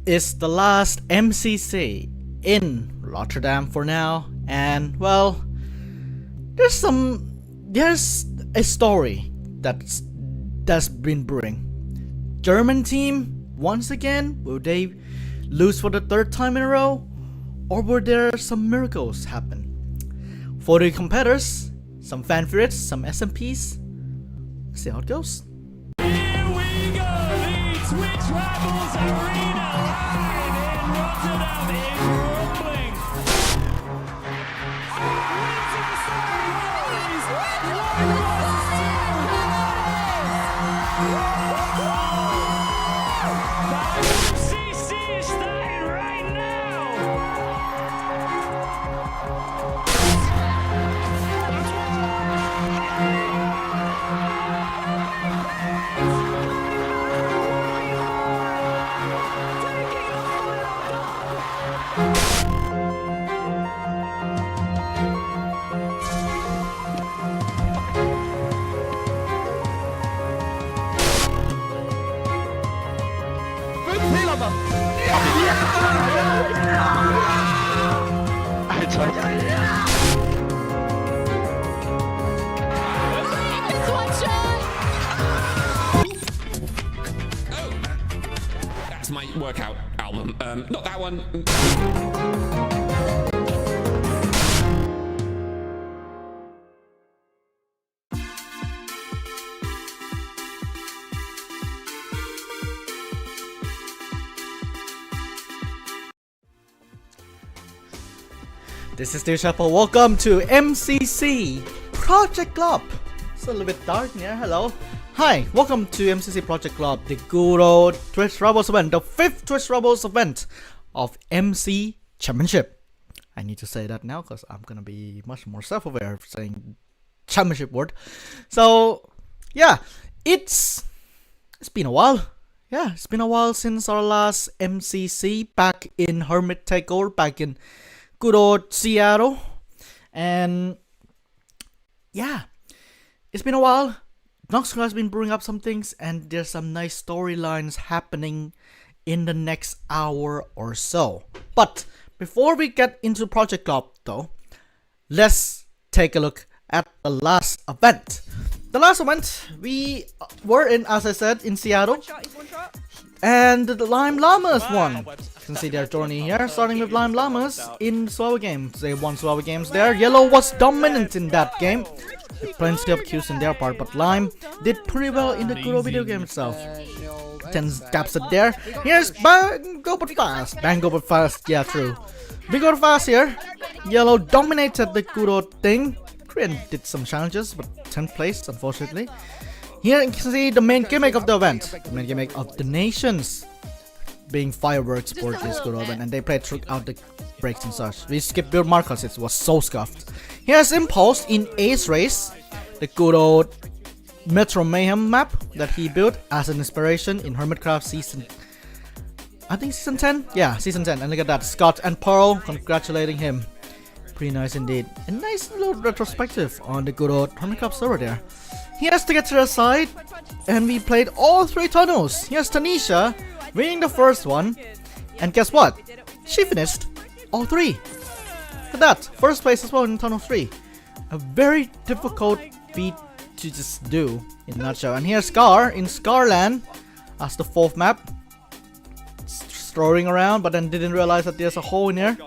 is the last MCC in Rotterdam for now, and well, there's a story that's been brewing. German team once again, will they lose for the third time in a row, or will there some miracles happen? For the competitors, some fan favorites, some SMPs. Let's see how it goes. Here we go, the Twitch Rivals Arena live in Rotterdam in rumbling. MCC is starting right now. That's my workout album. Not that one. This is Shubble. Welcome to MCC Project GLOP. It's a little bit dark in here. Hello. Hi, welcome to MCC Project GLOP, the good old Twitch Rivals event, the 5th Twitch Rivals event of MC Championship. I need to say that now because I'm gonna be much more self-aware of saying championship word. So yeah, it's been a while. Yeah, it's been a while since our last MCC back in Hermit Takeover, back in good old Seattle. And yeah, it's been a while. Noxcrow has been brewing up some things, and there's some nice storylines happening in the next hour or so. But before we get into Project GLOP though, let's take a look at the last event. The last event, we were in, as I said, in Seattle. And the Lime Llamas won. You can see their journey here, starting with Lime Llamas in Swallow Games. They won Swallow Games there. Yellow was dominant in that game. Plenty of Qs in their part, but Lime did pretty well in the good old video game itself. 10 taps it there. Here's Go But Fast. Bang Go But Fast, yeah, true. Big Go But Fast here. Yellow dominated the good old thing. Grian did some challenges, but 10th place, unfortunately. Here you can see the main gimmick of the event, the main gimmick of the nations being fireworks for this good event, and they played throughout the breaks and such. We skipped build markers, it was so scuffed. Here's Impulse in Ace Race, the good old Metro Mayhem map that he built as an inspiration in Hermitcraft season, I think season 10? Yeah, season 10, and look at that, Scott and Pearl congratulating him. Pretty nice indeed. A nice little retrospective on the good old Hermitcraft server there. He has to get to the side, and we played all 3 tunnels. Here's Tanisha winning the first one, and guess what? She finished all 3. Look at that, first place as well in tunnel 3. A very difficult feat to just do in a nutshell. And here's Scar in Scarland as the 4th map. Throwing around, but then didn't realize that there's a hole in here.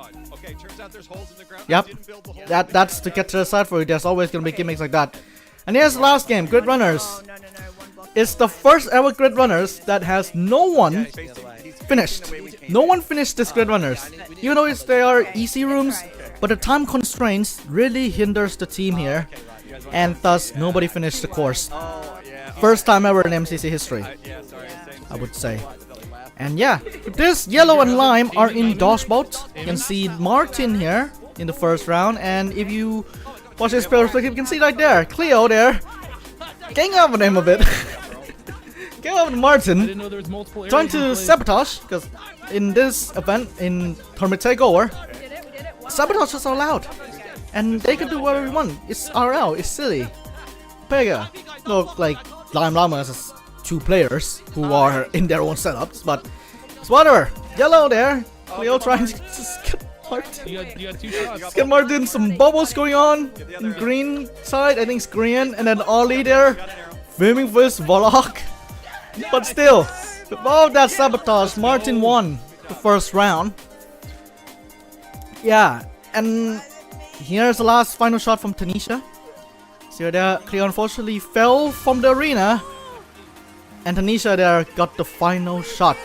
Yep, that's to get to the side for you. There's always gonna be gimmicks like that. And here's the last game, Grid Runners. It's the first ever Grid Runners that has no one finished. No one finished this Grid Runners. Even though they are easy rooms, but the time constraints really hinders the team here. And thus, nobody finished the course. First time ever in MCC history, I would say. And yeah, this Yellow and Lime are in dodgebot. You can see Martin here in the first round. And if you watch his perspective, you can see right there, Cleo there, getting over him a bit. Getting over Martin, trying to sabotage, because in this event, in Hermit Takeover, sabotage is allowed. And they can do whatever they want. It's RL, it's silly. Pega, look like Lime Llamas is 2 players who are in their own setups, but It's whatever. Yellow there. Cleo trying to just get Martin. You got 2 shots. Get Martin some bubbles going on. On green side, I think it's Grian, and then Ollie there. Filming for his vlog. But still, with all that sabotage, Martin won the first round. Yeah, and here's the last final shot from Tanisha. So there, Cleo unfortunately fell from the arena. And Tanisha there got the final shot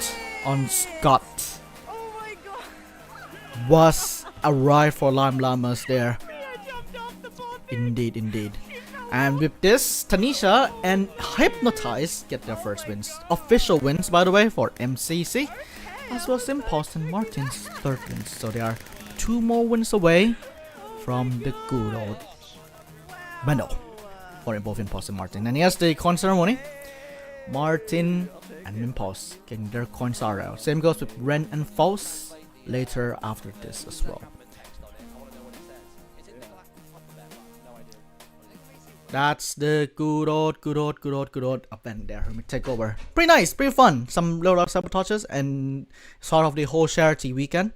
on Scott. Was a ride for Lime Llamas there. Indeed, indeed. And with this, Tanisha and Hypnotize get their first wins. Official wins, by the way, for MCC. As well as Impulse and Martin's third wins. So they are 2 more wins away from the good old medal for both Impulse and Martin. And here's the coin ceremony. Martin and Impulse getting their coins are out. Same goes with Ren and False later after this as well. That's the good old event there. Let me take over. Pretty nice, pretty fun. Some little sabotages and sort of the whole charity weekend.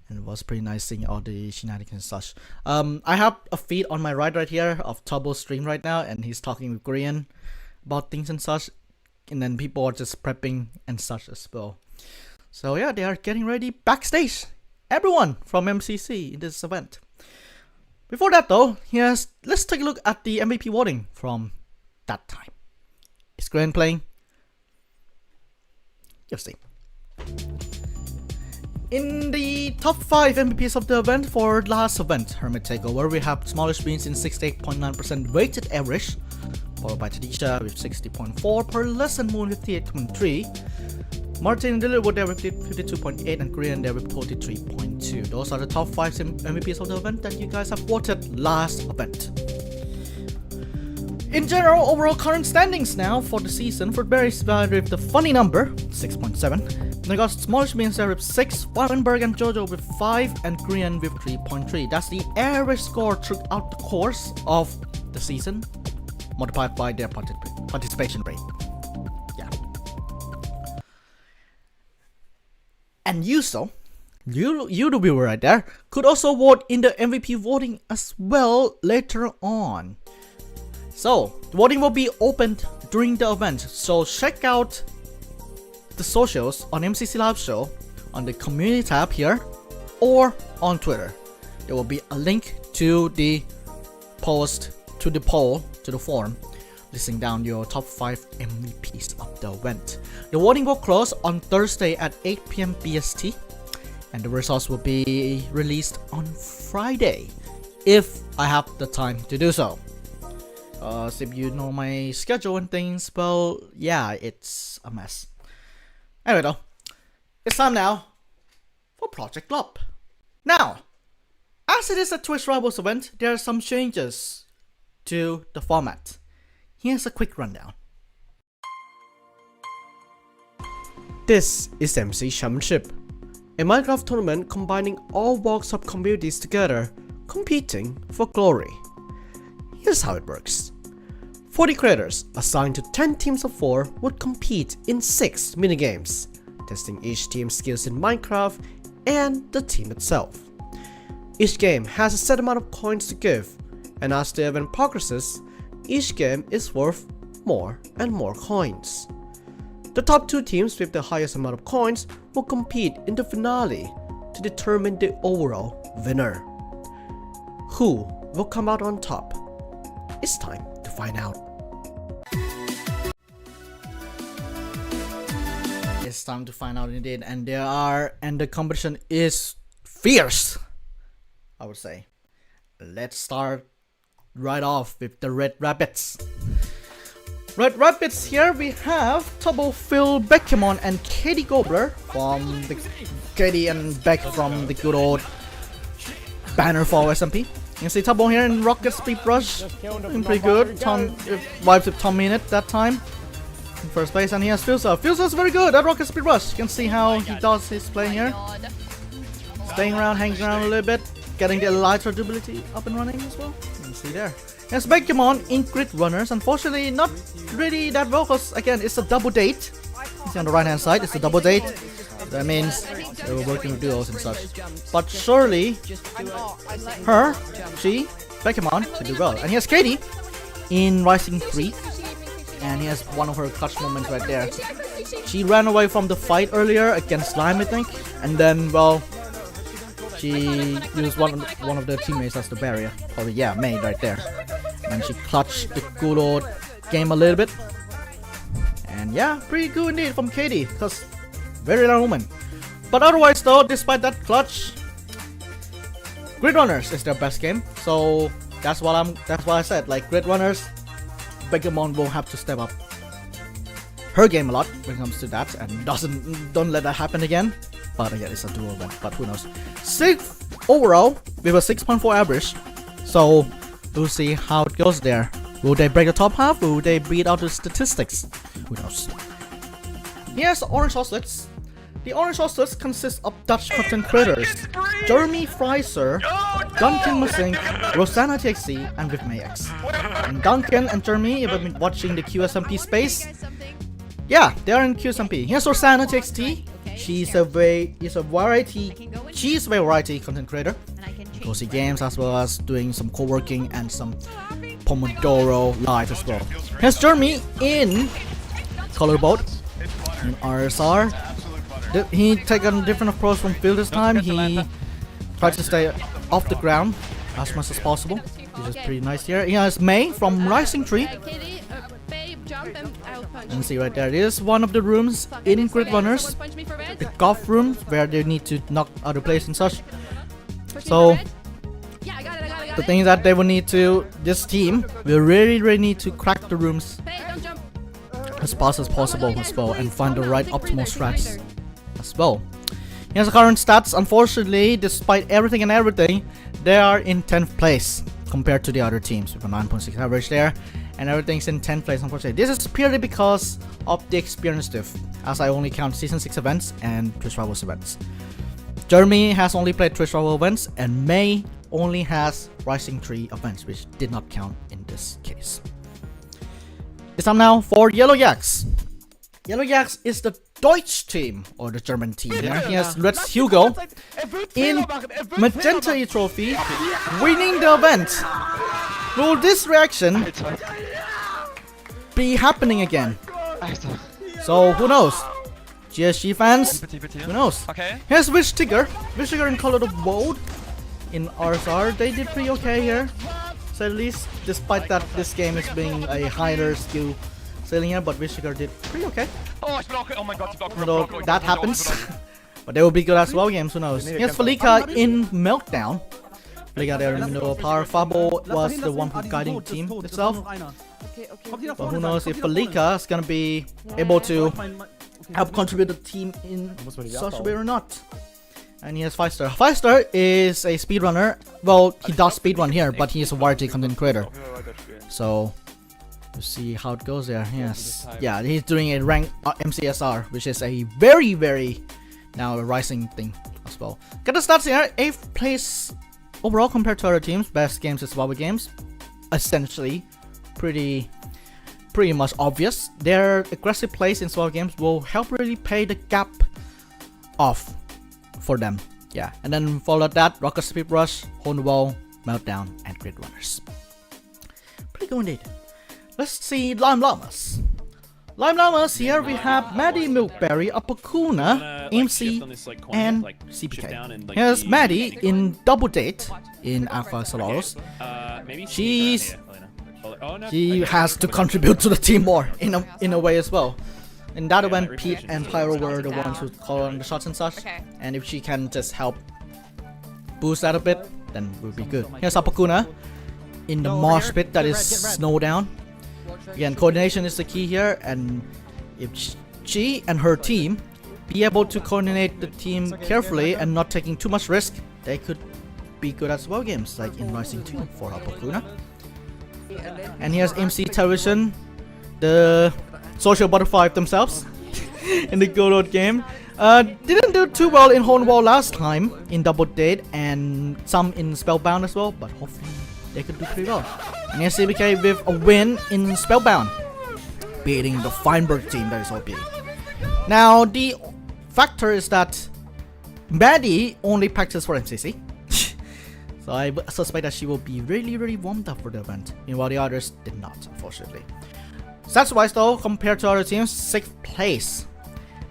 And it was pretty nice seeing all the shenanigans and such. I have a feed on my right here of Tubbo's stream right now, and he's talking with Grian about things and such. And then people are just prepping and such as well. So yeah, they are getting ready backstage. Everyone from MCC in this event. Before that though, let's take a look at the MVP voting from that time. Is Grian playing? You'll see. In the top 5 MVPs of the event for last event, Hermit Takeover, we have Smallish Beans in 68.9% weighted average, followed by Tanisha with 60.4, Pearlescent and Moon with 58.3, Martin InTheLittleWood there with 52.8, and Grian there with 43.2. Those are the top 5 MVPs of the event that you guys have voted last event. In general, overall current standings now for the season, for Berry with the funny number 6.7. Then got Smallish Beans there with 6, Wallenberg and Jojo with 5, and Grian with 3.3. That's the average score throughout the course of the season, multiplied by their participation rate. Yeah. And you the viewer right there, could also vote in the MVP voting as well later on. So, the voting will be opened during the event, so check out the socials on MCC Live Show on the community tab here or on Twitter. There will be a link to the post, to the poll, to the forum, listing down your top 5 MVPs of the event. The voting will close on Thursday at 8 PM BST, and the results will be released on Friday if I have the time to do so. So if you know my schedule and things, well, yeah, it's a mess. Anyway though, it's time now for Project GLOP. Now, as it is a Twitch Rivals event, there are some changes to the format. Here's a quick rundown. This is MC Championship, a Minecraft tournament combining all walks of communities together, competing for glory. Here's how it works. 40 creators assigned to 10 teams of 4 would compete in 6 minigames, testing each team's skills in Minecraft and the team itself. Each game has a set amount of coins to give, and as the event progresses, each game is worth more and more coins. The top 2 teams with the highest amount of coins will compete in the finale to determine the overall winner. Who will come out on top? It's time to find out. It's time to find out indeed, and the competition is fierce, I would say. Let's start right off with the Red Rabbits. Red Rabbits, here we have Tubbo, Phil, bekyamon, and KatieGoBrr from the Katie and Beck from the good old banner for SMP. You can see Tubbo here in Rocket Speed Rush, doing pretty good. Vibes with Tom Minute that time in first place, and he has Faister. Faister's very good at Rocket Speed Rush. You can see how he does his play here. Staying around, hanging around a little bit, getting the Elytra durability up and running as well. You can see there. There's bekyamon in Grid Runners. Unfortunately, not really that well, because again, it's a double date. You see on the right hand side, it's a double date. That means they were working with duos and such. But surely, bekyamon to do well. And he has Katie in Rising 3. And he has one of her clutch moments right there. She ran away from the fight earlier against Slime, I think. And then, well, she used one of their teammates as the barrier. Probably, yeah, May right there. And she clutched the good old game a little bit. And yeah, pretty good indeed from Katie, because very rare woman. But otherwise though, despite that clutch, Grid Runners is their best game. So that's what I said. Like Grid Runners, bekyamon will have to step up her game a lot when it comes to that, and don't let that happen again. But again, it's a duo event, but who knows. 6th overall with a 6.4 average. So we'll see how it goes there. Will they break the top half? Will they beat out the statistics? Who knows? Here's Orange Hostlets. The Orange Hostlets consist of Dutch content creators Jeremy Faister, Duncan Massink, Rosannatxt, and WithMayX. And Duncan and Jeremy, if you've been watching the QSMP space, yeah, they are in QSMP. Here's Rosannatxt. She's a variety content creator. Cozy games as well as doing some co-working and some Pomodoro live as well. Here's Jeremy in Colorboat in RSR. He take a different approach from field this time. He tried to stay off the ground as much as possible, which is pretty nice here. He has May from Rising 3. And see right there, it is one of the rooms in Grid Runners, the golf room where they need to knock other players and such. So the thing is that they will need to, this team will really need to crack the rooms as fast as possible as well, and find the right optimal strats as well. Here's the current stats. Unfortunately, despite everything, they are in 10th place compared to the other teams with a 9.6 average there, and everything's in 10th place unfortunately. This is purely because of the experience diff, as I only count Season 6 events and Twitch Rivals events. Jeremy has only played Twitch Rival events, and May only has Rising 3 events, which did not count in this case. It's time now for YellowYax. YellowYax is the Deutsch team, or the German team here. He has LetsHugo in Magenta Trophy, winning the event. Will this reaction be happening again? So who knows? GSG fans, who knows? Here's Wichtiger in ColorWood in RSR. They did pretty okay here, so at least, despite that this game is being a higher skill sailing here, but Wichtiger did pretty okay. Although that happens, but they will be good as well games, who knows? Here's Felikah in Meltdown. Felikah there in the middle of power. Fabo was the one who guiding the team itself. But who knows if Felikah is gonna be able to help contribute the team in such a way or not. And he has Faister. Faister is a speedrunner. Well, he does speedrun here, but he is a variety content creator. So we'll see how it goes there. Yes, yeah, he's doing a rank MCSR, which is a very now a rising thing as well. Get the stats here: 8th place overall compared to other teams. Best games is survival games. Essentially, pretty much obvious. Their aggressive plays in survival games will help really pay the gap off for them. Yeah, and then follow that: Rocket Speed Rush, Hole in the Wall, Meltdown, and Grid Runners. Pretty good indeed. Let's see Lime Llamas. Lime Llamas, here we have Maddie, Milkberry, Apokuna, aimsey, and Seapeekay. Here's Maddie in Double Date in Alpha Solarus. She has to contribute to the team more in a way as well. In that event, Pete and Pyro were the ones who call on the shots and such. And if she can just help boost that a bit, then we'll be good. Here's Apokuna in the marsh pit that is snow down. Again, coordination is the key here, and if she and her team be able to coordinate the team carefully and not taking too much risk, they could be good at well games, like in Rising 2 for Apokuna. And here's MC Television, the social butterfly themselves in the G.L.O.P game. Didn't do too well in Hole in the Wall last time in Double Date, and some in Spellbound as well, but hopefully they could do pretty well. And here's Seapeekay with a win in Spellbound, beating the Feinberg team that is OP. Now, the factor is that Maddie only practiced for MCC. So I suspect that she will be really warmed up for the event, meanwhile the others did not, unfortunately. Stats wise though, compared to other teams, 6th place.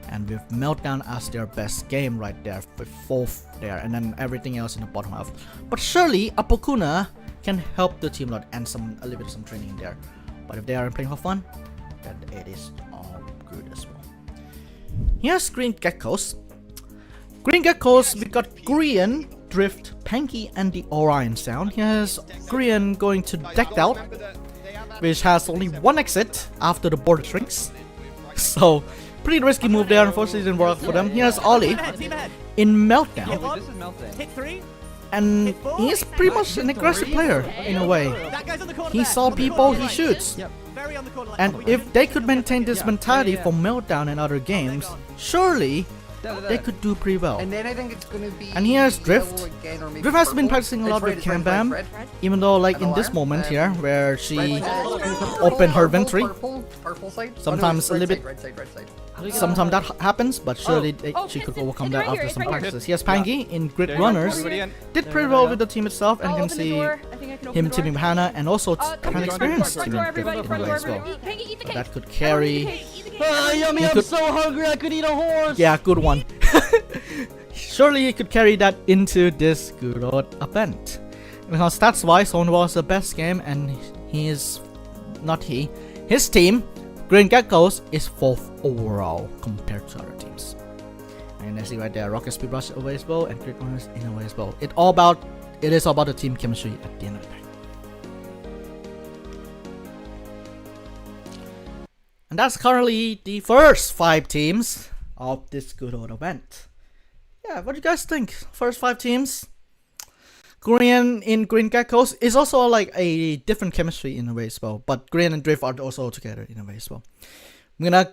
And with Meltdown as their best game right there, with 4th there, and then everything else in the bottom half. But surely apokuna can help the team a lot and a little bit of some training in there. But if they are playing for fun, then it is all good as well. Here's Green Geckos. Green Geckos, we got Grian, Drift, Pangi, and the OrionSound. Here's Grian going to Decked Out, which has only one exit after the board shrinks. So, pretty risky move there, unfortunately didn't work for them. Here's Ollie in Meltdown. Hit 3. And he's pretty much an aggressive player in a way. He saw people, he shoots. And if they could maintain this mentality for Meltdown and other games, surely they could do pretty well. And then I think it's gonna be. And here's Drift. Drift has been practicing a lot with Cam-Bam, even though like in this moment here where she opened her inventory. Sometimes a little bit. Sometimes that happens, but surely she could overcome that after some practices. Here's Pangi in Grid Runners. Did pretty well with the team itself, and you can see him teaming with Hannah, and also Hannah experienced teaming with Drift in a way as well. But that could carry. Yummy, I'm so hungry I could eat a horse! Yeah, good one. Surely he could carry that into this good old event. Because stats wise, Owen was the best game, and he is not he. His team, Green Geckos, is 4th overall compared to other teams. And I see right there, Rocket Speed Rush away as well, and Grid Runners in a way as well. It is all about the team chemistry at the end of the day. And that's currently the first 5 teams of this good old event. Yeah, what do you guys think? First 5 teams. Grian in Green Geckos is also like a different chemistry in a way as well. But Grian and Drift are also together in a way as well. I'm gonna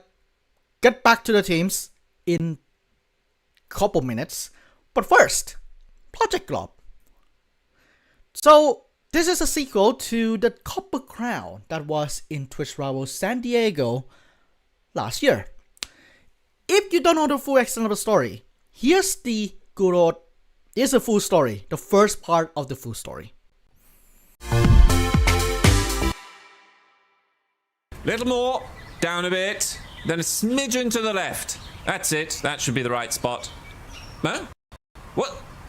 get back to the teams in a couple minutes. But first, Project GLOP. So, this is a sequel to the Copper Crown that was in Twitch Rivals San Diego last year. If you don't know the full extent of the story, here's the full story, the first part of the full story. Little more, down a bit, then a smidgen to the left. That's it, that should be the right spot. No?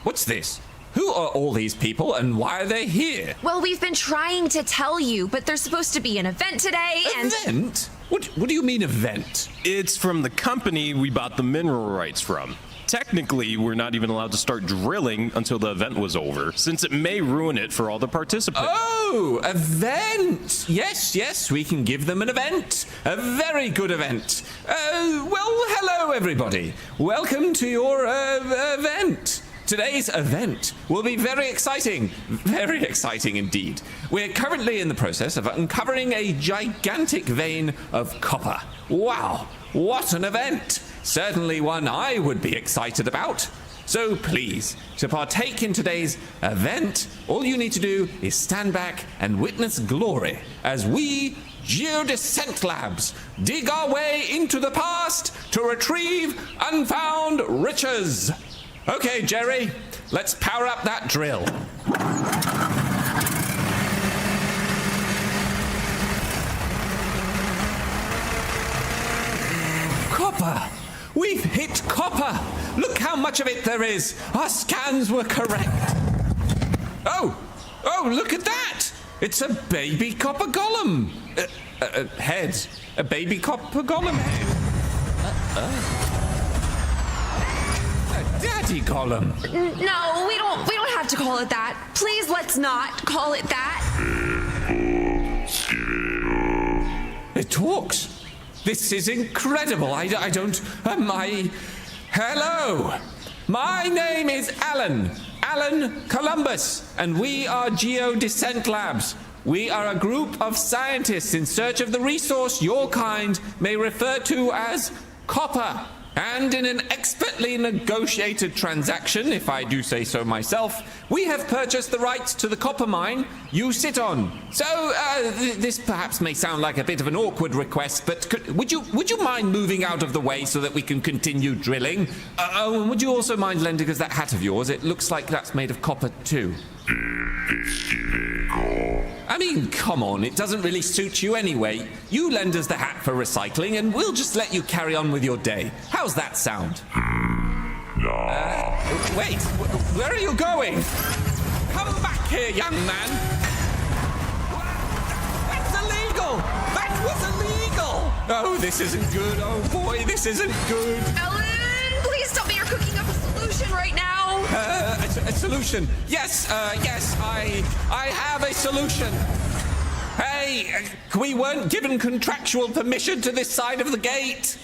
What's this? Who are all these people and why are they here? Well, we've been trying to tell you, but there's supposed to be an event today and... Event? What do you mean event? It's from the company we bought the mineral rights from. Technically, we're not even allowed to start drilling until the event was over, since it may ruin it for all the participants. Oh, event! Yes, we can give them an event. A very good event. Well, hello everybody. Welcome to your event. Today's event will be very exciting indeed. We're currently in the process of uncovering a gigantic vein of copper. Wow, what an event! Certainly one I would be excited about. So please, to partake in today's event, all you need to do is stand back and witness glory as we, Geodescent Labs, dig our way into the past to retrieve unfound riches. Okay, Jerry, let's power up that drill. Copper! We've hit copper! Look how much of it there is! Our scans were correct! Oh, look at that! It's a baby copper golem! Head. A baby copper golem head. Daddy golem. No, we don't have to call it that. Please, let's not call it that. It talks. This is incredible. I don't... Hello. My name is Alan Columbus, and we are Geodescent Labs. We are a group of scientists in search of the resource your kind may refer to as copper. And in an expertly negotiated transaction, if I do say so myself, we have purchased the rights to the copper mine you sit on. So, this perhaps may sound like a bit of an awkward request, but would you mind moving out of the way so that we can continue drilling? Oh, and would you also mind lending us that hat of yours? It looks like that's made of copper too. I mean, come on, it doesn't really suit you anyway. You lend us the hat for recycling and we'll just let you carry on with your day. How's that sound? Wait, where are you going? Come back here, young man. That's illegal! That was illegal! Oh, this isn't good. Oh boy, this isn't good. Ellen, please tell me you're cooking up a solution right now. A solution. Yes, I have a solution. Hey, we weren't given contractual permission to this side of the gate.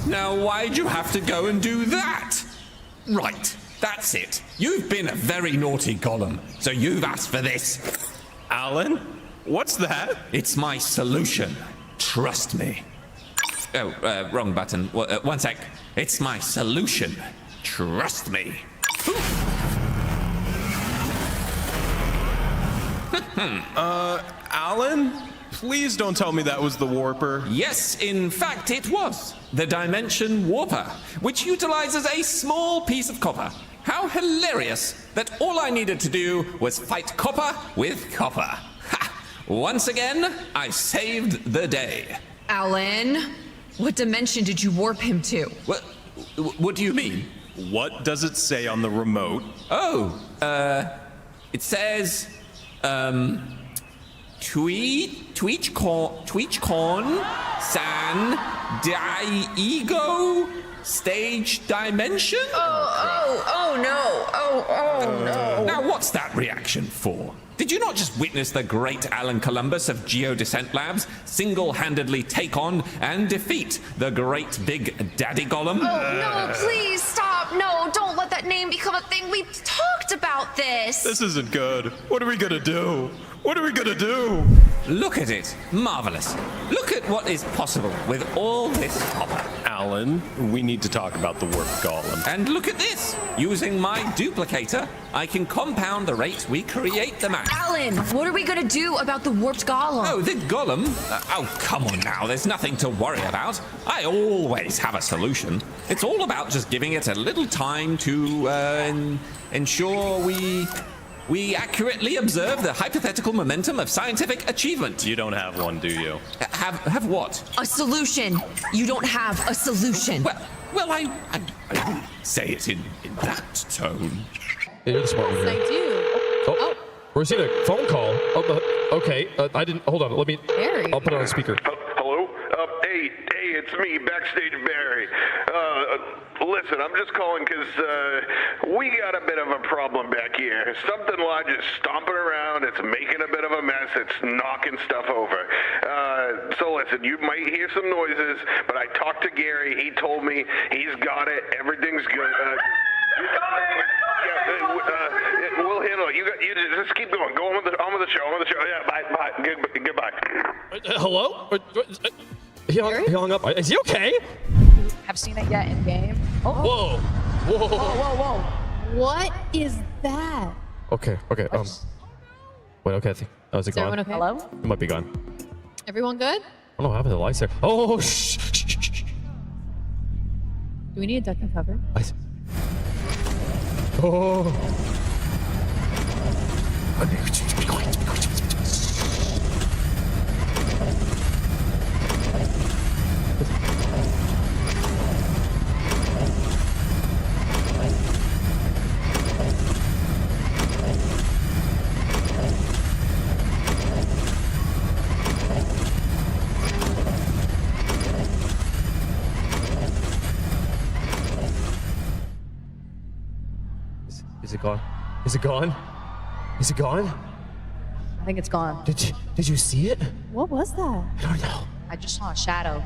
Now, why'd you have to go and do that? Right, that's it. You've been a very naughty golem, so you've asked for this. Alan? What's that? It's my solution. Trust me. Oh, wrong button. One sec. It's my solution. Trust me. Alan? Please don't tell me that was the warper. Yes, in fact, it was. The Dimension Warper, which utilizes a small piece of copper. How hilarious that all I needed to do was fight copper with copper. Ha! Once again, I saved the day. Alan, what dimension did you warp him to? What do you mean? What does it say on the remote? Oh, it says, Tweechcorn, San, Diego, Stage Dimension? Oh no. Now, what's that reaction for? Did you not just witness the great Alan Columbus of Geodescent Labs single-handedly take on and defeat the great big Daddy Golem? Oh, no, please stop. No, don't let that name become a thing. We've talked about this. This isn't good. What are we gonna do? What are we gonna do? Look at it. Marvelous. Look at what is possible with all this copper. Alan, we need to talk about the warp golem. And look at this. Using my duplicator, I can compound the rate we create them at. Alan, what are we gonna do about the warped golem? Oh, the golem? Oh, come on now. There's nothing to worry about. I always have a solution. It's all about just giving it a little time to ensure we accurately observe the hypothetical momentum of scientific achievement. You don't have one, do you? Have what? A solution. You don't have a solution. Well, I wouldn't say it in that tone. You're the smart one here. I do. Oh, we're receiving a phone call. Oh, okay. I didn't. Hold on. Let me. Barry. I'll put it on speaker. Hello? Hey, it's me, Backstage Barry. Listen, I'm just calling because we got a bit of a problem back here. Something large is stomping around. It's making a bit of a mess. It's knocking stuff over. So listen, you might hear some noises, but I talked to Gary. He told me he's got it. Everything's good. We'll handle it. You just keep going. Go on with the show. Yeah, bye. Goodbye. Hello? He hung up. Is he okay? Have seen it yet in game? Whoa. Whoa. What is that? Okay. Wait, okay. Is it Is gone? everyone okay? Hello? It might be gone. Everyone good? I don't know what happened to the lights there. Oh, shh. Do we need a duck and cover? Oh. Be quiet. Is it gone? Is it gone? Is it gone? I think it's gone. Did you see it? What was that? I don't know. I just saw a shadow.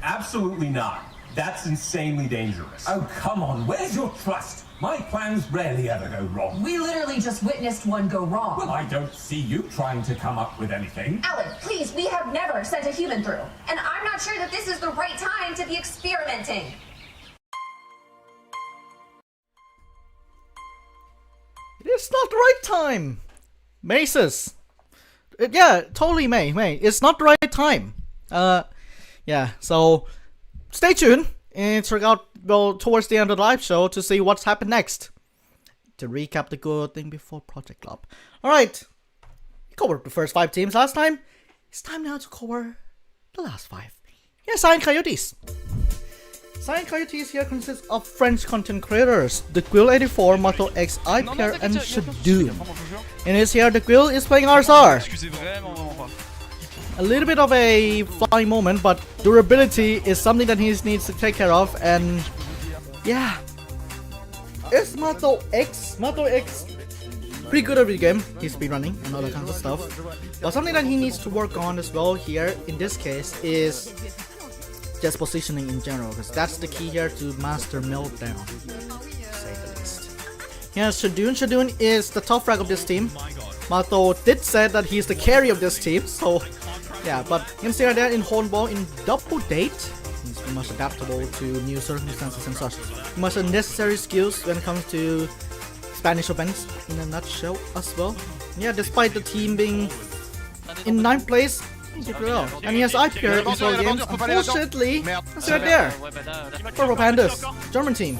Absolutely not. That's insanely dangerous. Oh, come on. Where's your trust? My plans rarely ever go wrong. We literally just witnessed one go wrong. Well, I don't see you trying to come up with anything. Alan, please, we have never sent a human through. And I'm not sure that this is the right time to be experimenting. It's not the right time. Maces. Yeah, totally May. It's not the right time. Yeah, so stay tuned and check out towards the end of the live show to see what's happened next. To recap the good thing before Project GLOP. Alright, we covered the first 5 teams last time. It's time now to cover the last 5. Here's Cyan Coyotes. Cyan Coyotes here consists of French content creators, the Grill84, MathoX, aypierre, and Shubble. And it's here the Grill is playing RSR. A little bit of a flying moment, but durability is something that he needs to take care of, and yeah. It's MathoX pretty good at the game. He's been running and all that kinds of stuff. But something that he needs to work on as well here in this case is just positioning in general, because that's the key here to master Meltdown, to say the least. Here's Shadun. Shadun is the top frag of this team. Matho did say that he's the carry of this team, so yeah, but him staying there in Hornball in double date. He's pretty much adaptable to new circumstances and such. He must have necessary skills when it comes to Spanish events in a nutshell as well. Yeah, despite the team being in 9th place, he did well. And he has aypierre in 4 games. Unfortunately, that's right there. Purple Pandas, German team.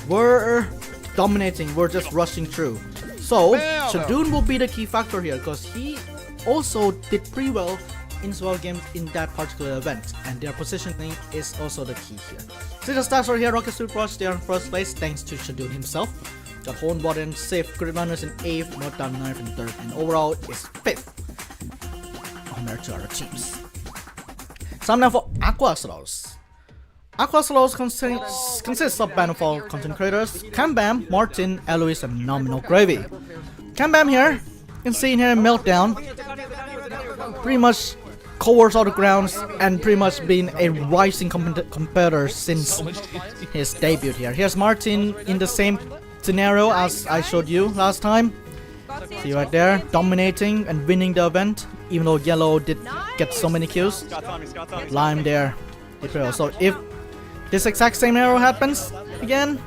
We're dominating, we're just rushing through. So, Shadun will be the key factor here, because he also did pretty well in 12 games in that particular event, and their positioning is also the key here. See the stats right here: Rocket Super Rush, they are in 1st place thanks to Shadun himself. Got Hornball in 6th, Grid Runners in 8th, Meltdown 9th and 3rd, and overall is 5th compared to other teams. Time now for AquaSlows. AquaSlows consists of Bannerfall content creators, Cambam, Martin, Eloise, and Nominalgravy. Cambam here, you can see in here Meltdown, pretty much covers all the grounds and pretty much been a rising competitor since his debut here. Here's Martin in the same scenario as I showed you last time. See right there, dominating and winning the event, even though Yellow did get so many kills. Lime there, so if this exact same arrow happens again,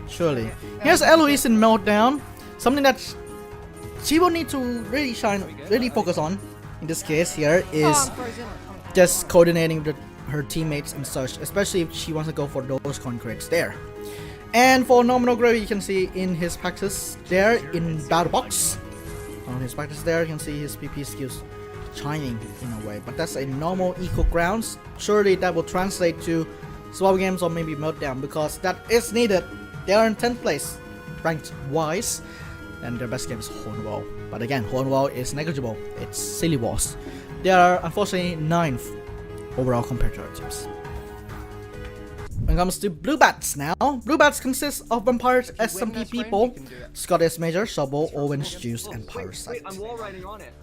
surely. Here's Eloise in Meltdown, something that she will need to really really focus on in this case here is just coordinating with her teammates and such, especially if she wants to go for those concretes there. And for Nominalgravy, you can see in his practice there in Battle Box. On his practice there, you can see his PP skills shining in a way, but that's a normal equal grounds. Surely that will translate to Swap games or maybe Meltdown, because that is needed. They are in 10th place, ranked wise, and their best game is Hornwall. But again, Hornwall is negligible. It's Silly Walls. They are unfortunately 9th overall compared to our teams. When it comes to Blue Bats now, Blue Bats consists of Vampires SMP people, Scottish Major, Shubble, OwengeJuice, and Pyroscythe.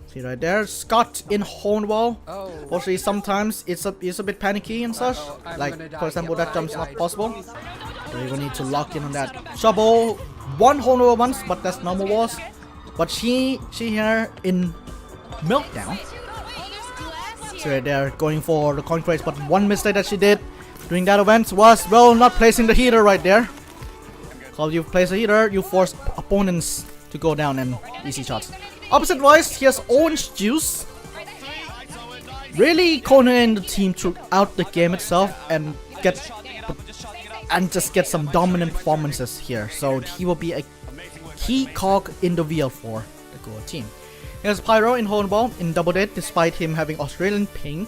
See right there, Scott in Hornwall. Fortunately, sometimes it's a bit panicky and such. Like, for example, that jump's not possible. So you will need to lock in on that. Shubble won Hornwall once, but that's normal walls. But she here in Meltdown. So right there, going for the concrete, but one mistake that she did during that event was, well, not placing the heater right there. Because you place a heater, you force opponents to go down and easy shots. Opposite wise, here's OwengeJuice. Really cornering the team throughout the game itself and just get some dominant performances here. So he will be a key cog in the wheel for the Goa team. Here's Pyro in Hornball in double date, despite him having Australian ping.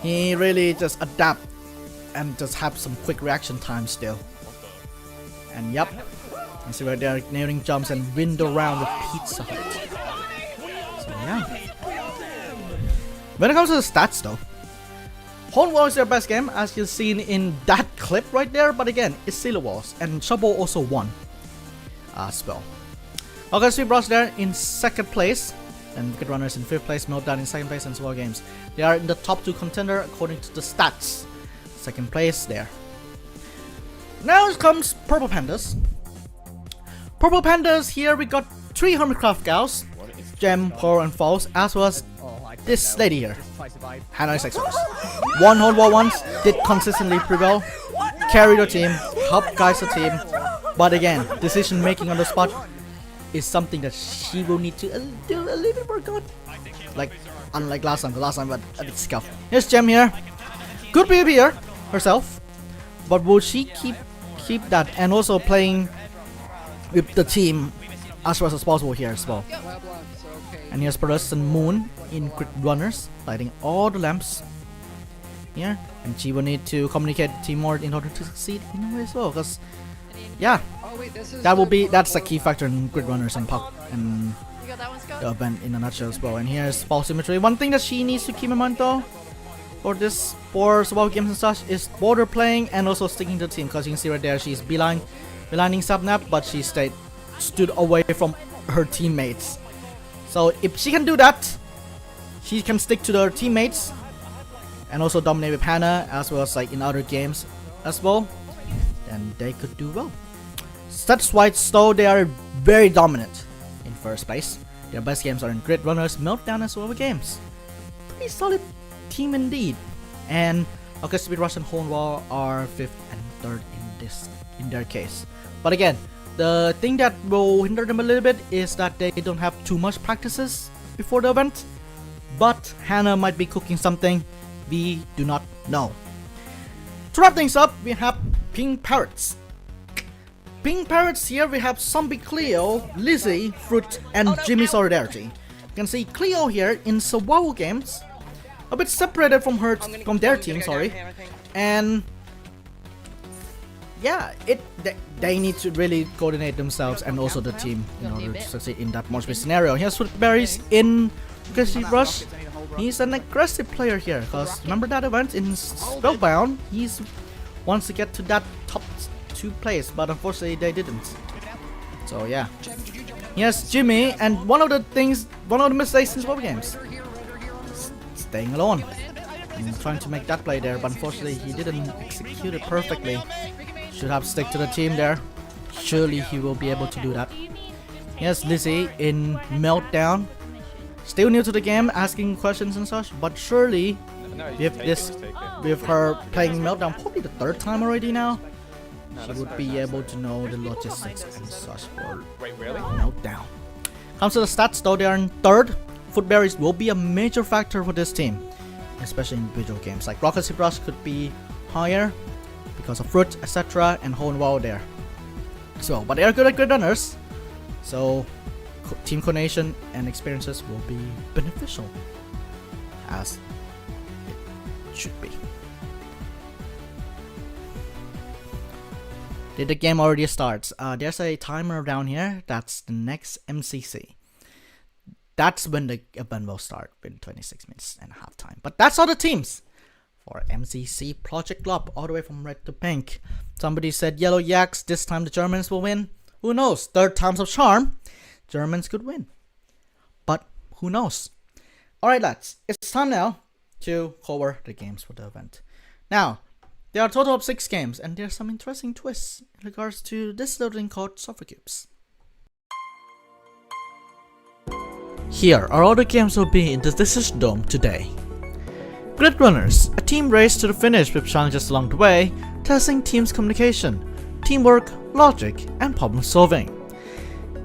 He really just adapt and just have some quick reaction time still. And yep, you see right there, nailing jumps and window round with Pizza Hut. So yeah. When it comes to the stats though, Hornwall is their best game, as you've seen in that clip right there. But again, it's Silly Walls, and Shubble also won as well. Okay, Sweet Bros there in 2nd place. And Wicked Runners in 5th place, Meltdown in 2nd place, and Swell Games. They are in the top 2 contender according to the stats. second place there. Now comes Purple Pandas. Purple Pandas, here we got 3 Hermitcraft gals, Gem, Pearl, and False, as well as this lady here, hannahxxrose. One whole war once, did consistently prevail, carry the team, help guide the team, but again, decision making on the spot is something that she will need to do a little bit more good. Like, unlike last time, but a bit scuffed. Here's Gem here, good behavior herself, but will she keep that and also playing with the team as well as possible here as well. And here's Pyroscythe and Moon in Grid Runners, lighting all the lamps here, and she will need to communicate the team more in order to succeed in a way as well, because yeah, that's a key factor in Grid Runners and Puck and the event in a nutshell as well. And here's FalseSymmetry. One thing that she needs to keep in mind though for survival games and such is border playing and also sticking to the team, because you can see right there she's belining Subnap, but she stood away from her teammates. So if she can do that, she can stick to her teammates and also dominate with Hannah as well as like in other games as well, then they could do well. Stats-wise though, they are very dominant in first place. Their best games are in Grid Runners, Meltdown, as well as games. Pretty solid team indeed. And okay, Speed Rush and Hone Wall are 5th and 3rd in their case. But again, the thing that will hinder them a little bit is that they don't have too much practices before the event. But Hannah might be cooking something we do not know. To wrap things up, we have Pink Parrots. Pink Parrots here, we have Zombie Cleo, Lizzie, Fruit, and Jimmy Solidarity. You can see Cleo here in survival games, a bit separated from their team, sorry. And yeah, they need to really coordinate themselves and also the team in order to succeed in that Marshmallow scenario. Here's Sweetberries in Aggressive Rush. He's an aggressive player here, because remember that event in Spellbound? He wants to get to that top 2 place, but unfortunately they didn't. So yeah. Here's Jimmy, and one of the mistakes in survival games, staying alone and trying to make that play there, but unfortunately he didn't execute it perfectly. Should have stick to the team there. Surely he will be able to do that. Here's Lizzie in Meltdown. Still new to the game, asking questions and such, but surely with her playing Meltdown probably the 3rd time already now, she would be able to know the logistics and such for Meltdown. Comes to the stats though, they are in 3rd. Footberries will be a major factor for this team, especially in individual games. Like Rocket Ship Rush could be higher because of Fruit, etc. and Hone Wall there. So, but they are good at Grid Runners, so team coordination and experiences will be beneficial, as it should be. Did the game already start? There's a timer down here. That's the next MCC. That's when the event will start, in 26 minutes and a half time. But that's all the teams for MCC Project GLOP, all the way from red to pink. Somebody said yellow yaks, this time the Germans will win. Who knows? 3rd time's of charm. Germans could win. But who knows? Alright lads, it's time now to cover the games for the event. Now, there are a total of 6 games, and there's some interesting twists in regards to this little thing called Software Cubes. Here are all the games will be in the Decision Dome today. Grid Runners, a team race to the finish with challenges along the way, testing teams' communication, teamwork, logic, and problem solving.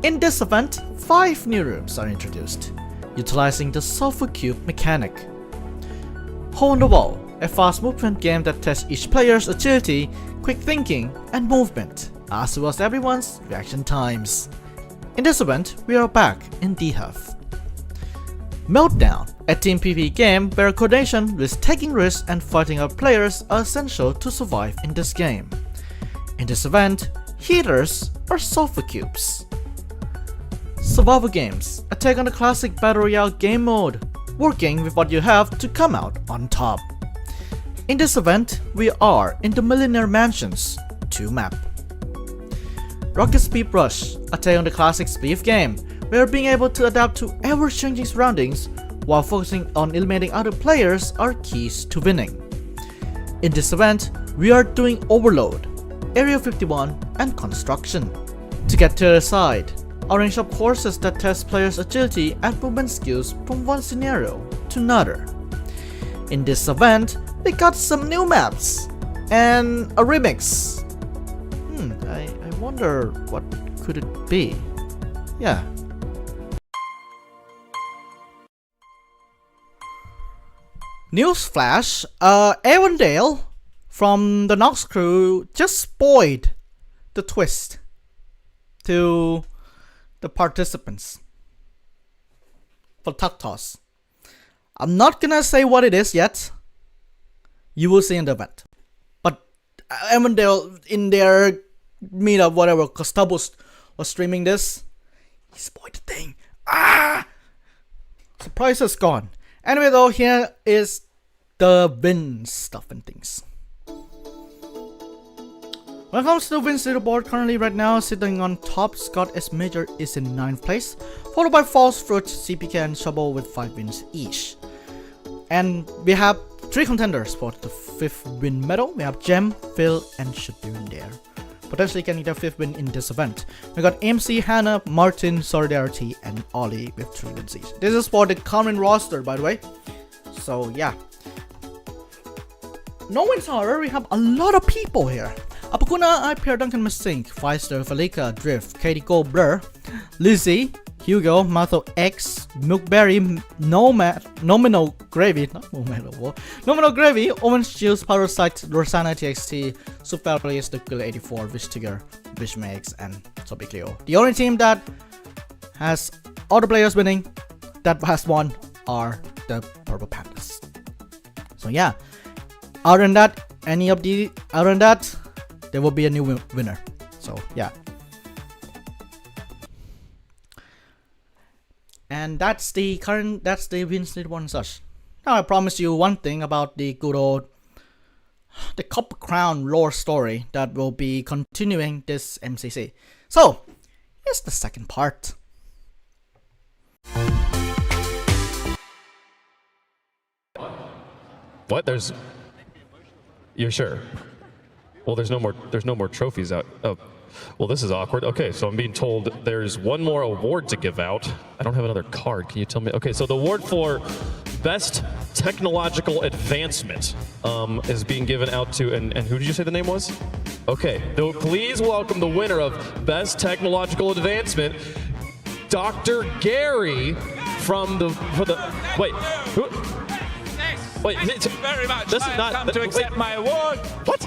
In this event, 5 new rooms are introduced, utilizing the Software Cube mechanic. Hole in the Wall, a fast movement game that tests each player's agility, quick thinking, and movement, as well as everyone's reaction times. In this event, we are back in DHF. Meltdown, a team PvP game where coordination with taking risks and fighting out players are essential to survive in this game. In this event, healers are Software Cubes. Survival games, a take on the classic Battle Royale game mode, working with what you have to come out on top. In this event, we are in the Millionaire Mansions 2 map. Rocket Speed Rush, a take on the classic Speed game, where being able to adapt to ever-changing surroundings while focusing on eliminating other players are keys to winning. In this event, we are doing Overload, Area 51, and Construction. To get to the side, a range of courses that test players' agility and movement skills from one scenario to another. In this event, we got some new maps and a remix. I wonder what could it be? Yeah. Newsflash, Avondale from the Nox crew just spoiled the twist to the participants for Tuck Toss. I'm not gonna say what it is yet. You will see in the event. But Avondale in their meetup, whatever, because Tubbo was streaming this, he spoiled the thing. Surprise is gone. Anyway though, here is the win stuff and things. When it comes to wins leaderboard, currently right now sitting on top, Scott S. Major is in 9th place, followed by False Fruit, Seapeekay, and Shubble with 5 wins each. And we have 3 contenders for the 5th win medal. We have Gem, Phil, and should be in there. Potentially getting their 5th win in this event. We got MC, Hannah, Martin, Solidarity, and Ollie with 3 wins each. This is for the current roster, by the way. So yeah. No wins, however, we have a lot of people here. Apokuna, Ipierre, Duncan Massink, Faister, Felikah, Drift, KatieGoBrr, Lizzie, Hugo, MathoX, Millkberry, Nominalgravy, Nominalgravy, OwengeJuice, Pyroscythe, Rosannatxt, soupforeloise, the 84, Wichtiger, WithMayX, and Seapeekay. The only team that has all the players winning, that has won, are the Purple Pandas. So yeah, other than that, there will be a new winner. So yeah. And that's the wins leaderboard one such. Now I promise you one thing about the good old the Copper Crown lore story that will be continuing this MCC. So here's the second part. What? You're sure? Well, there's no more trophies out. Oh, well, this is awkward. Okay, so I'm being told there's one more award to give out. I don't have another card. Can you tell me? Okay, so the award for Best Technological Advancement is being given out to, and who did you say the name was? Okay, so please welcome the winner of Best Technological Advancement, Dr. Gary from wait, who? Wait, thank you very much. This is not come to accept my award. What?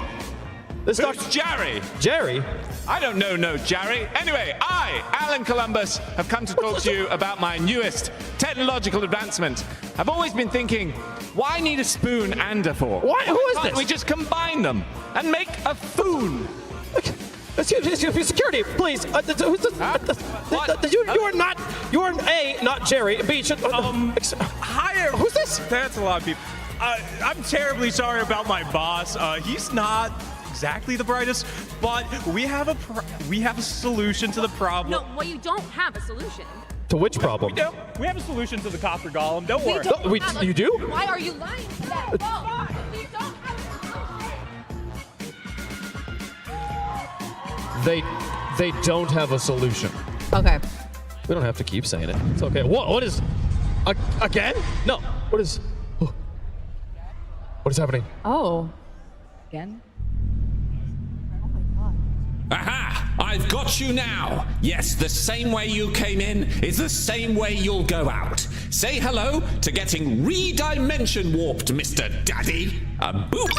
This is Who's Jerry? Jerry? I don't know no Jerry. Anyway, I, Alan Columbus, have come to talk to you about my newest technological advancement. I've always been thinking, why need a spoon and a fork? Why? Who is Can't this? we just combine them and make a foon? Security, please. You are not. You are A, not Jerry. B, Hi. Who's this? That's a lot of people. I'm terribly sorry about my boss. He's not exactly the brightest, but we have a solution to the problem. No, well, you don't have a solution. To which problem? We have a solution to the copper golem. Don't worry. You do? Why are you lying to that? Well, we don't have a solution. They don't have a solution. Okay. We don't have to keep saying it. It's okay. What is? Again? No. What is happening? Oh. Again? Aha! I've got you now! Yes, the same way you came in is the same way you'll go out. Say hello to getting redimension warped, Mr. Daddy. Boop!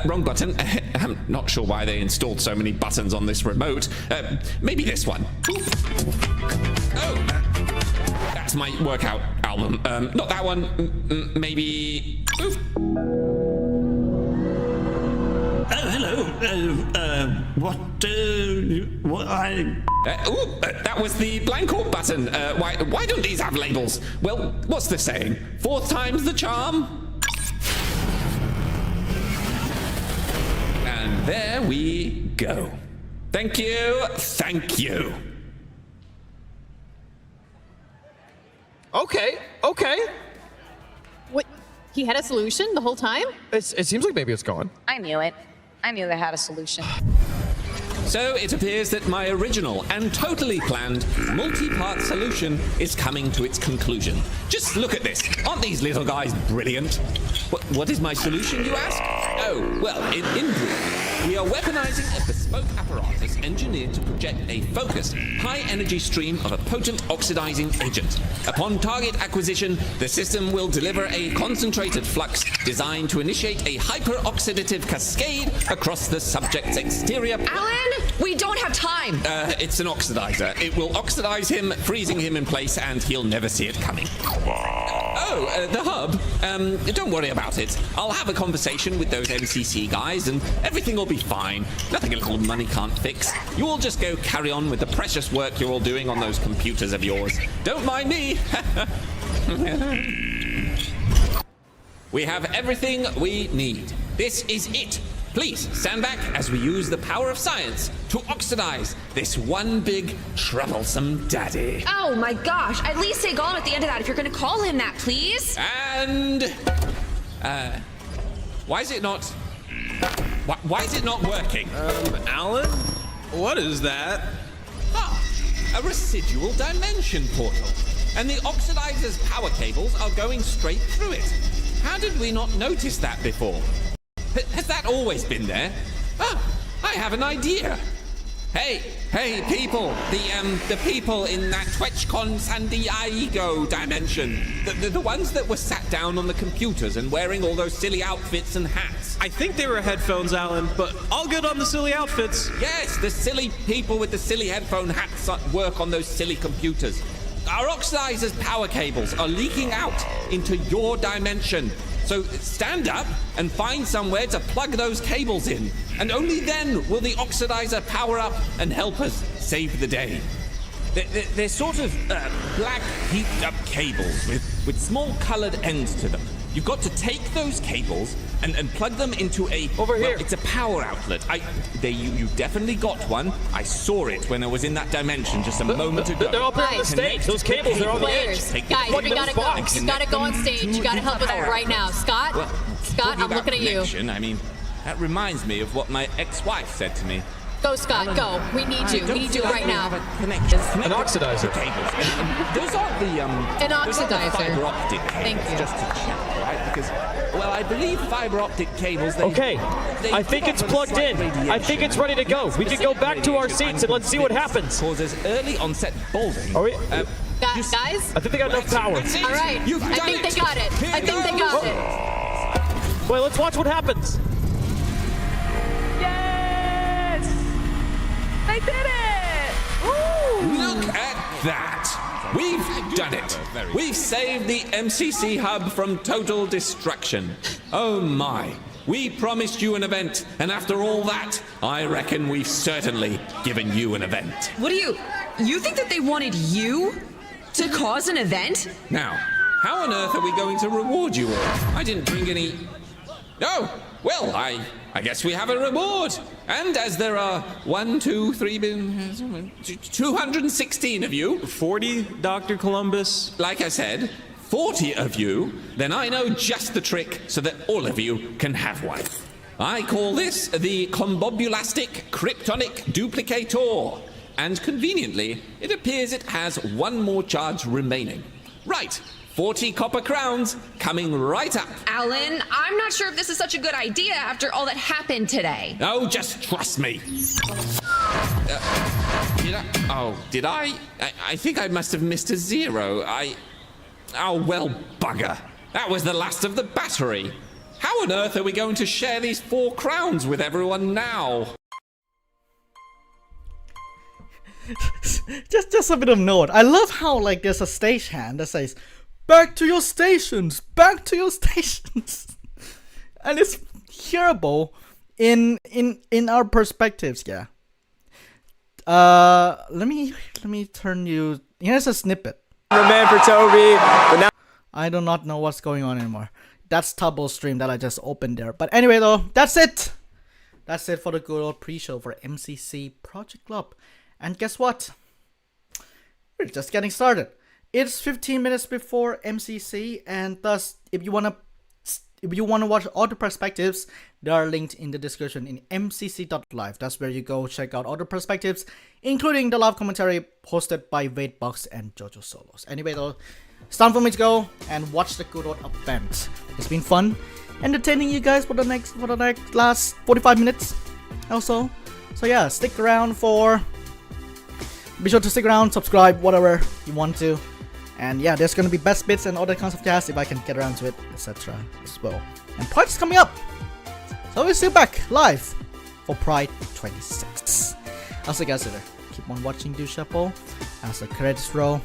Wrong button. I'm not sure why they installed so many buttons on this remote. Maybe this one. Oh! That's my workout album. Not that one. Maybe... Oof. Oh, hello. That was the blank orb button. Why don't these have labels? Well, what's the saying? 4th time's the charm? And there we go. Thank you. Thank you. Okay. What? He had a solution the whole time? It seems like maybe it's gone. I knew it. I knew they had a solution. So it appears that my original and totally planned multi-part solution is coming to its conclusion. Just look at this. Aren't these little guys brilliant? What is my solution, you ask? Oh, well, in brief, we are weaponizing a bespoke apparatus engineered to project a focused, high-energy stream of a potent oxidizing agent. Upon target acquisition, the system will deliver a concentrated flux designed to initiate a hyper-oxidative cascade across the subject's exterior. Alan, we don't have time. It's an oxidizer. It will oxidize him, freezing him in place, and he'll never see it coming. The hub? Don't worry about it. I'll have a conversation with those MCC guys, and everything will be fine. Nothing a little money can't fix. You all just go carry on with the precious work you're all doing on those computers of yours. Don't mind me. We have everything we need. This is it. Please stand back as we use the power of science to oxidize this one big troublesome daddy. Oh my gosh, at least say Gollum at the end of that if you're gonna call him that, please. And why is it not working? Alan? What is that? A residual dimension portal. And the oxidizer's power cables are going straight through it. How did we not notice that before? Has that always been there? I have an idea. Hey, people! The people in that TwitchCon San Diego dimension. The ones that were sat down on the computers and wearing all those silly outfits and hats. I think they were headphones, Alan, but all good on the silly outfits. Yes, the silly people with the silly headphone hats work on those silly computers. Our oxidizer's power cables are leaking out into your dimension. So stand up and find somewhere to plug those cables in. And only then will the oxidizer power up and help us save the day. They're sort of black heaped up cables with small colored ends to them. You've got to take those cables and plug them into a... Over here. Well, it's a power outlet. You definitely got one. I saw it when I was in that dimension just a moment ago. They're up on the stage. Those cables are on the edge. Guys, we gotta go. You gotta go on stage. You gotta help with it right now. Scott, I'm looking at you. I mean, that reminds me of what my ex-wife said to me. Go, Scott, go. We need you. We need you right now. An oxidizer. Those aren't the An oxidizer. fiber optic cables. Thank you. Just to check, right? Because, well, I believe fiber optic cables. Okay, I think it's plugged in. I think it's ready to go. We can go back to our seats and let's see what happens. Causes early onset balding. Are we? Guys? I think they got enough power. All right. I think they got it. I think they got it. Wait, let's watch what happens. I did it! Look at that! We've done it! We've saved the MCC hub from total destruction. Oh my! We promised you an event, and after all that, I reckon we've certainly given you an event. What do you think that they wanted you to cause an event? Now, how on earth are we going to reward you all? I didn't bring any... Oh, well, I guess we have a reward. And as there are 216 of you. 40, Dr. Columbus. Like I said, 40 of you, then I know just the trick so that all of you can have one. I call this the Combobulastic Kryptonic Duplicator. And conveniently, it appears it has one more charge remaining. Right. 40 copper crowns coming right up. Alan, I'm not sure if this is such a good idea after all that happened today. Oh, just trust me. Did I? I think I must have missed a zero. Oh, well, bugger. That was the last of the battery. How on earth are we going to share these 4 crowns with everyone now? just a bit of note. I love how like there's a stagehand that says, "Back to your stations! Back to your stations!" And it's hearable in our perspectives, yeah. Let me turn you. Here's a snippet. I'm a man for Toby, but now I do not know what's going on anymore. That's Tubbo's stream that I just opened there. But anyway, though, that's it. That's it for the good old pre-show for MCC Project GLOP. And guess what? We're just getting started. It's 15 minutes before MCC, and thus, if you want to if you want to watch all the perspectives, they are linked in the description in mcc.live. That's where you go check out all the perspectives, including the live commentary hosted by Waitbox and Jojo Solos. Anyway though, it's time for me to go and watch the good old event. It's been fun entertaining you guys for the next last 45 minutes also. So yeah, stick around be sure to stick around, subscribe, whatever you want to. And yeah, there's gonna be best bits and other kinds of jazz if I can get around to it, etc. as well. And Pride is coming up, so we'll see you back live for Pride 26. I'll see you guys later. Keep on watching DoShuffle as the credits roll.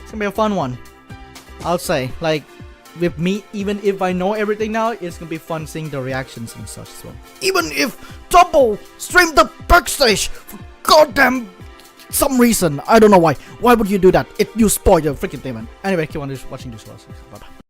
It's gonna be a fun one. I'll say, like, with me, even if I know everything now, it's gonna be fun seeing the reactions and such as well. Even if Tubbo streamed the backstage for goddamn some reason, I don't know why. Why would you do that? You spoil your freaking thing, man. Anyway, keep on watching this. Bye bye.